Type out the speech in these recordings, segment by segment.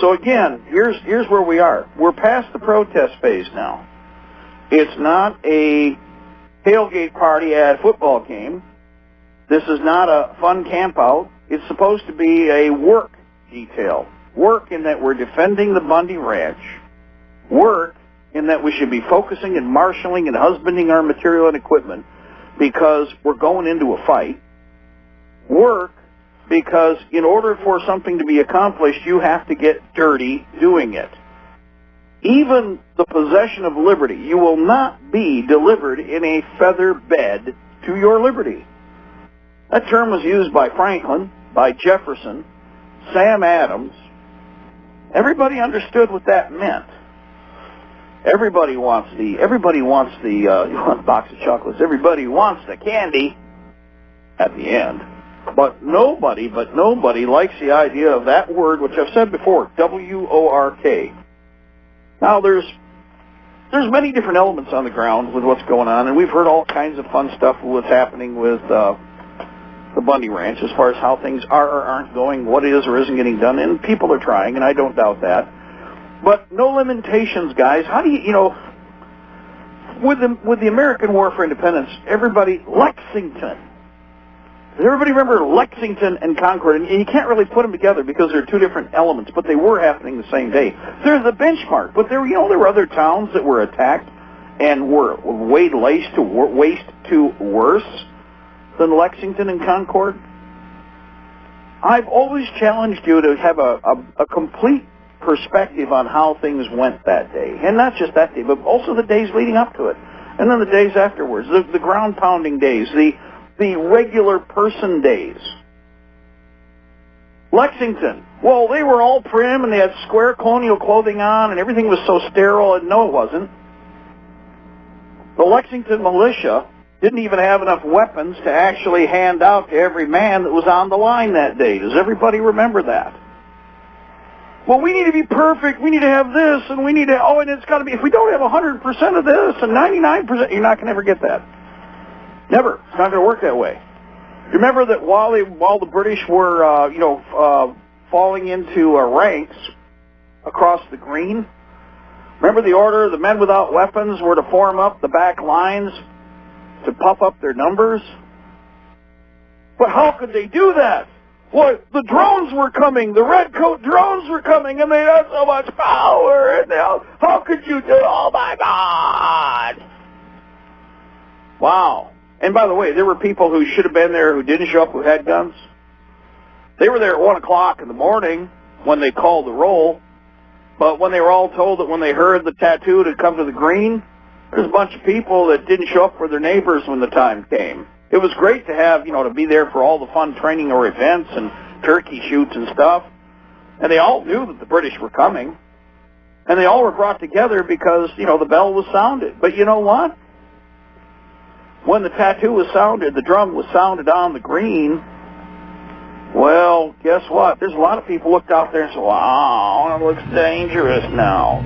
So again, here's where we are. We're past the protest phase now. It's not a tailgate party at a football game. This is not a fun camp out. It's supposed to be a work detail. Work in that we're defending the Bundy Ranch. Work in that we should be focusing and marshaling and husbanding our material and equipment because we're going into a fight. Work because in order for something to be accomplished, you have to get dirty doing it. Even the possession of liberty, you will not be delivered in a feather bed to your liberty. That term was used by Franklin, by Jefferson, Sam Adams. Everybody understood what that meant. Everybody wants the box of chocolates. Everybody wants the candy at the end. But nobody likes the idea of that word, which I've said before, W-O-R-K. Now, there's many different elements on the ground with what's going on, and we've heard all kinds of fun stuff with what's happening with the Bundy Ranch as far as how things are or aren't going, what is or isn't getting done, and people are trying, and I don't doubt that. But no limitations, guys. How do you know, with the American War for Independence, Lexington. Does everybody remember Lexington and Concord? And you can't really put them together because they're two different elements, but they were happening the same day. They're the benchmark, but there were other towns that were attacked and were laid waste to worse than Lexington and Concord. I've always challenged you to have a complete perspective on how things went that day, and not just that day, but also the days leading up to it, and then the days afterwards, the ground pounding days, the regular person days. Lexington, well, they were all prim and they had square colonial clothing on and everything was so sterile, and no, it wasn't. The Lexington militia didn't even have enough weapons to actually hand out to every man that was on the line that day. Does everybody remember that? Well, we need to be perfect, we need to have this, and we need to, and it's got to be, if we don't have 100% of this and 99%, you're not going to ever get that. Never. It's not going to work that way. Remember that while the British were, falling into ranks across the green, remember the order, the men without weapons were to form up the back lines to puff up their numbers? But how could they do that? Well, the drones were coming, the red coat drones were coming, and they had so much power, and how could you do it? Oh my God! Wow. And by the way, there were people who should have been there who didn't show up who had guns. They were there at 1 o'clock in the morning when they called the roll, but when they were all told that when they heard the tattoo to come to the green, there's a bunch of people that didn't show up for their neighbors when the time came. It was great to have, to be there for all the fun training or events and turkey shoots and stuff. And they all knew that the British were coming. And they all were brought together because, the bell was sounded. But you know what? When the tattoo was sounded, the drum was sounded on the green, well, guess what? There's a lot of people looked out there and said, wow, it looks dangerous now.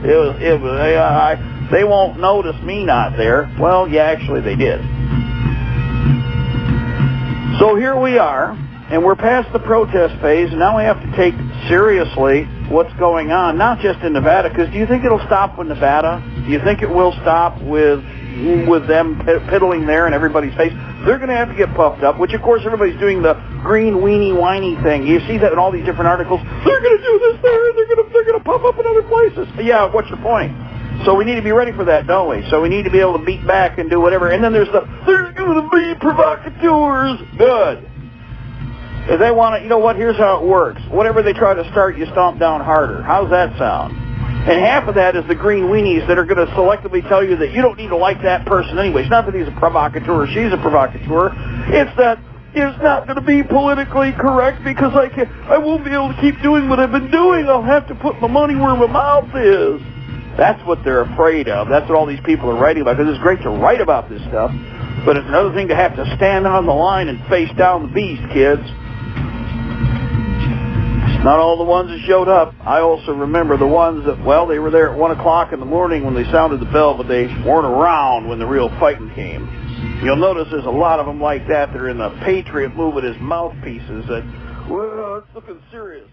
They won't notice me not there. Well, yeah, actually they did. So here we are, and we're past the protest phase, and now we have to take seriously what's going on, not just in Nevada, because do you think it'll stop with Nevada? Do you think it will stop with them piddling there in everybody's face? They're going to have to get puffed up, which, of course, everybody's doing the green weenie whiny thing. You see that in all these different articles. They're going to do this there, and they're going to puff up in other places. Yeah, what's your point? So we need to be ready for that, don't we? So we need to be able to beat back and do whatever. And then there's going to be provocateurs. Good. If they want to, here's how it works. Whatever they try to start, you stomp down harder. How's that sound? And half of that is the green weenies that are going to selectively tell you that you don't need to like that person anyway. It's not that he's a provocateur or she's a provocateur. It's that it's not going to be politically correct because I won't be able to keep doing what I've been doing. I'll have to put my money where my mouth is. That's what they're afraid of. That's what all these people are writing about. Because it's great to write about this stuff, but it's another thing to have to stand on the line and face down the beast, kids. Not all the ones that showed up. I also remember the ones that, they were there at 1 o'clock in the morning when they sounded the bell, but they weren't around when the real fighting came. You'll notice there's a lot of them like that that are in the Patriot movement as mouthpieces that, it's looking serious.